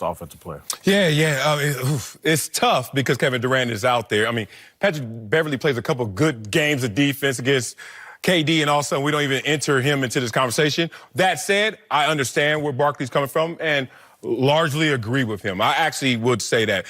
offensive player. Yeah. It's tough because Kevin Durant is out there. I mean, Patrick Beverly plays a couple good games of defense against KD, and all of a sudden we don't even enter him into this conversation. That said, I understand where Barkley's coming from and largely agree with him. I actually would say that.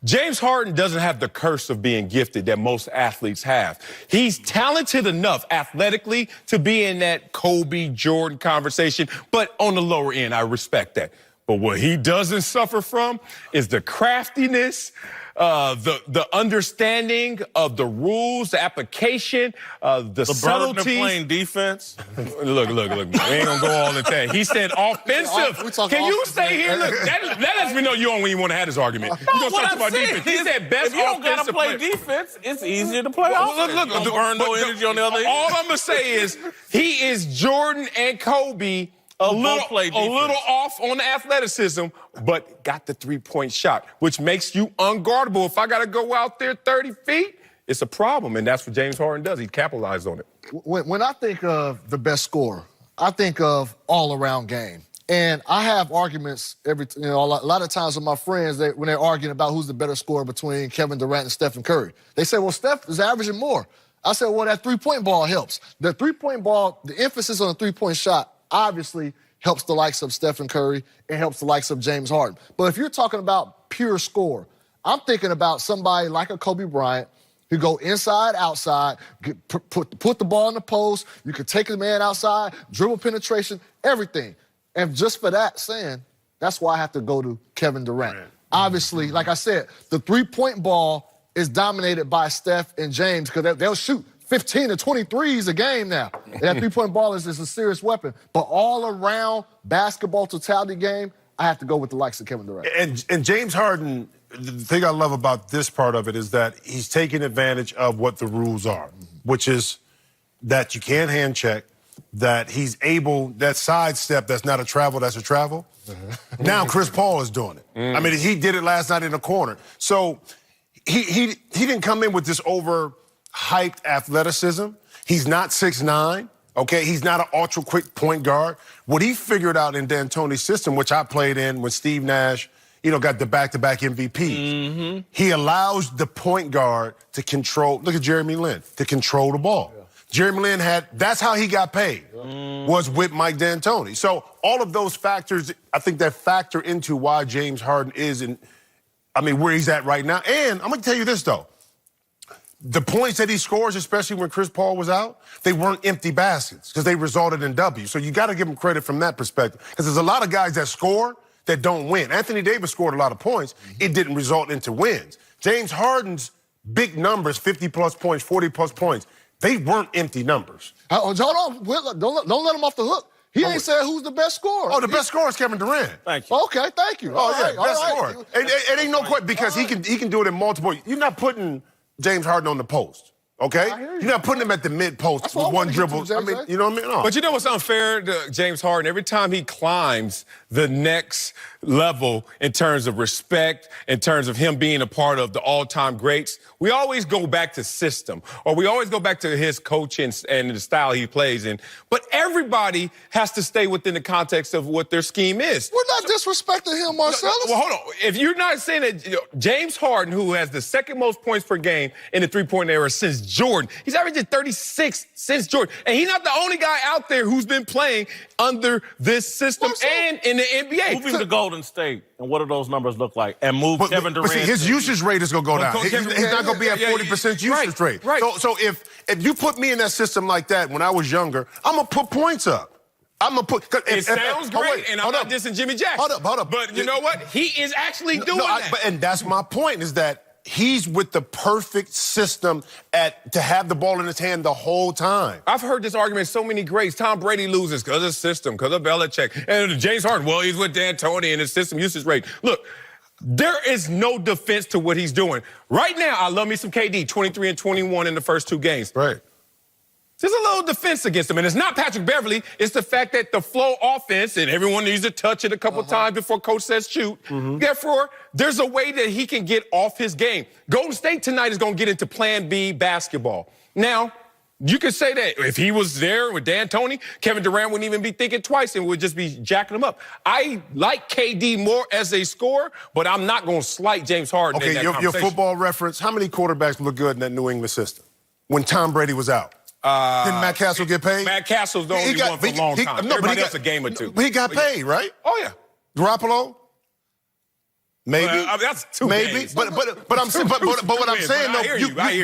James Harden doesn't have the curse of being gifted that most athletes have. He's talented enough athletically to be in that Kobe Jordan conversation, but on the lower end, I respect that. But what he doesn't suffer from is the craftiness, the understanding of the rules, the application, the subtleties. Burden of playing defense. Look. We ain't gonna go all into that. He said offensive. Can you stay here? Look, that lets me know you don't even want to have this argument. No, what I'm saying, he said best if you don't gotta offensive play player. defense, it's easier to play offense. Look, you don't burn no energy on the other end. All I'm gonna say is he is Jordan and Kobe. A little off on the athleticism, but got the three-point shot, which makes you unguardable. If I got to go out there 30 feet, it's a problem, and that's what James Harden does. He capitalized on it. When I think of the best scorer, I think of all-around game. And I have arguments a lot of times with my friends when they're arguing about who's the better scorer between Kevin Durant and Stephen Curry. They say, well, Steph is averaging more. I said, well, that three-point ball helps. The three-point ball, the emphasis on the three-point shot, obviously helps the likes of Stephen Curry and helps the likes of James Harden. But if you're talking about pure score, I'm thinking about somebody like a Kobe Bryant who go inside, outside, put the ball in the post, you could take the man outside, dribble penetration, everything. And just for that saying, that's why I have to go to Kevin Durant. Obviously, like I said, the three-point ball is dominated by Steph and James because they'll shoot 15 to 23s a game now. And that three-point ball is a serious weapon. But all around basketball totality game, I have to go with the likes of Kevin Durant. And James Harden, the thing I love about this part of it is that he's taking advantage of what the rules are, which is that you can't hand check, that he's able, that sidestep that's not a travel, that's a travel. Now Chris Paul is doing it. I mean, he did it last night in the corner. So he didn't come in with this overhyped athleticism. He's not 6'9", okay? He's not an ultra-quick point guard. What he figured out in D'Antoni's system, which I played in when Steve Nash, got the back-to-back MVPs, he allows the point guard to control, look at Jeremy Lin, to control the ball. Jeremy Lin that's how he got paid, was with Mike D'Antoni. So all of those factors, I think that factor into why James Harden is where he's at right now. And I'm going to tell you this, though. The points that he scores, especially when Chris Paul was out, they weren't empty baskets because they resulted in W. So you got to give him credit from that perspective because there's a lot of guys that score that don't win. Anthony Davis scored a lot of points. It didn't result into wins. James Harden's big numbers, 50-plus points, 40-plus points, they weren't empty numbers. Hold on. Don't let him off the hook. He ain't said who's the best scorer. Oh, the best scorer is Kevin Durant. Thank you. Okay, thank you. Best scorer. It ain't no question because he can do it in multiple. You're not putting James Harden on the post, okay? You're not putting him at the mid-post with one dribble. You know what I mean? No. But you know what's unfair to James Harden? Every time he climbs the next level in terms of respect, in terms of him being a part of the all-time greats, we always go back to system, or we always go back to his coach and the style he plays in. But everybody has to stay within the context of what their scheme is. We're not disrespecting him, Marcellus. Well, hold on. If you're not saying that James Harden, who has the second most points per game in the three-point era since Jordan, he's averaging 36 since Jordan. And he's not the only guy out there who's been playing under this system and in the NBA. Moving to Golden State, and what do those numbers look like? And move Kevin Durant. See, his usage rate is going to go down. He's not going to be at 40% usage rate. Right. So if you put me in that system like that when I was younger, I'm going to put points up. It sounds great, and I'm not dissing Jimmy Jackson. Hold up. But you know what? He is actually doing that. And that's my point, is that he's with the perfect system to have the ball in his hand the whole time. I've heard this argument so many greats. Tom Brady loses because of system, because of Belichick. And James Harden, well, he's with D'Antoni and his system usage rate. Look, there is no defense to what he's doing. Right now, I love me some KD, 23 and 21 in the first two games. Right. There's a little defense against him, and it's not Patrick Beverly. It's the fact that the flow offense, and everyone needs to touch it a couple times before coach says shoot. Therefore, there's a way that he can get off his game. Golden State tonight is going to get into Plan B basketball. Now, You could say that if he was there with D'Antoni, Kevin Durant wouldn't even be thinking twice and would just be jacking him up. I like KD more as a scorer, but I'm not going to slight James Harden in that your conversation. football reference, how many quarterbacks look good in that New England system when Tom Brady was out? Didn't Matt Castle get paid? Matt Castle's the only one for a long time. Everybody else a game or two. He got paid, right? Oh, yeah. Garoppolo? Maybe. That's two Maybe. games. But what I'm saying, I hear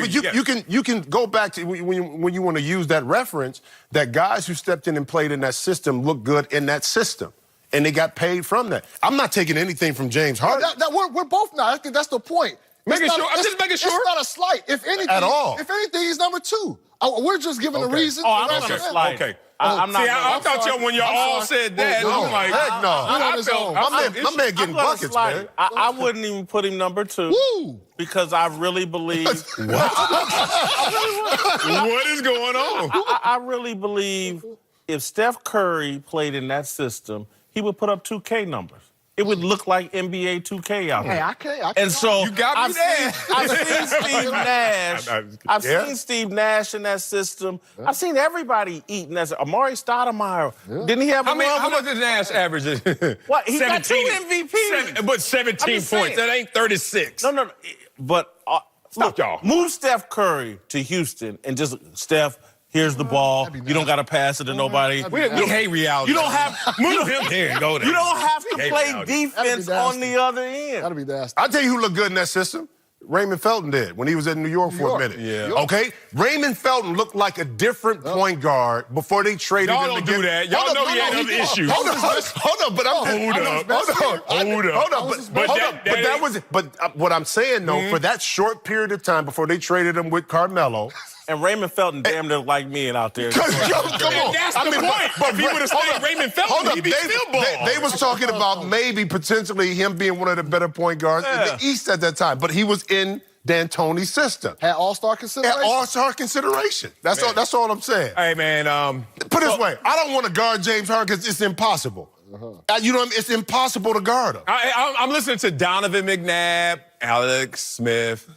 you. you can go back to when you want to use that reference, that guys who stepped in and played in that system look good in that system. And they got paid from that. I'm not taking anything from James Harden. We're both not. I think that's the point. I'm just making sure. It's not a slight. If anything, At all. If anything, he's number 2. We're just giving a reason. Oh, I'm not a slight. Okay. I'm not. I thought y'all when y'all all said that, I'm like, heck no. My man getting buckets, man. I wouldn't even put him number 2. Woo! Because I really believe. What is going on? I really believe if Steph Curry played in that system, he would put up 2K numbers. It would look like NBA 2K out Hey, there. I can't. And so You got me there. I've seen Steve Nash. I've seen Steve Nash in that system. I've seen everybody eat in that system. Amari Stoudemire. Didn't he have How much did Nash average? What? He got 2 MVPs. But 17 points. That ain't 36. No. But Stop y'all. Move Steph Curry to Houston and just, Steph, here's the ball. You don't got to pass it to nobody. We hate reality. You don't have move him here and go there. You don't have to play That'd defense be on nasty. the other end. That'll be nasty. I'll tell you who looked good in that system. Raymond Felton did when he was in New York for a minute. Yeah. Okay? Raymond Felton looked like a different point guard before they traded him. Y'all don't do that. Y'all know he had other issues. Hold on, but what I'm saying though, for that short period of time before they traded him with Carmelo. And Raymond Felton damn near like me and out there. Come on. That's the point. But if he would have stayed Raymond Felton, he'd be still balling. They was talking about maybe potentially him being one of the better point guards in the East at that time, but he was in D'Antoni's system. Had all-star consideration. Had all-star consideration. That's all I'm saying. Hey, man. Put it this way, I don't want to guard James Harden because it's impossible. You know what I mean? It's impossible to guard him. I'm listening to Donovan McNabb, Alex Smith,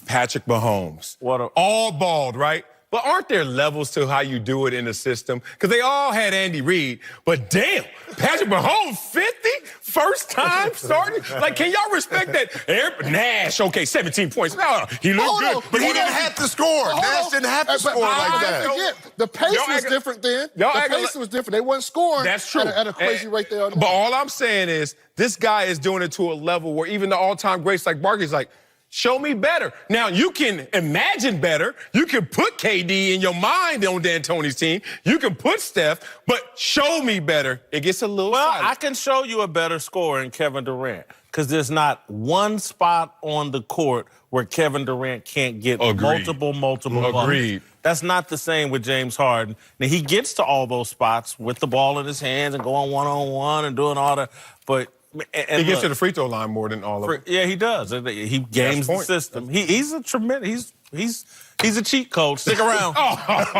Patrick Mahomes. All bald, right? But aren't there levels to how you do it in the system? Because they all had Andy Reid, but damn, Patrick Mahomes, 50? First time starting? Like, can y'all respect that? Nash, okay, 17 points. No, he looked good. But he didn't have to score. Nash didn't have to score like that. The pace was different then. The pace was different. They wasn't scoring That's true. at a crazy rate there. But all I'm saying is, this guy is doing it to a level where even the all-time greats like Barkley's like, show me better. Now, you can imagine better. You can put KD in your mind on D'Antoni's team. You can put Steph, but show me better. It gets a little Well, silent. I can show you a better scorer in Kevin Durant because there's not one spot on the court where Kevin Durant can't get multiple Agreed. buckets. That's not the same with James Harden. Now, he gets to all those spots with the ball in his hands and going one-on-one and doing all that, but he gets to the free throw line more than all of them. Yeah, he does. He games the system. He's a tremendous. He's a cheat code. Stick around.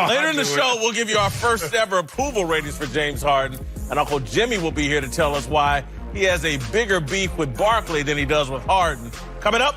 Later in the show, we'll give you our first ever approval ratings for James Harden, and Uncle Jimmy will be here to tell us why he has a bigger beef with Barkley than he does with Harden. Coming up.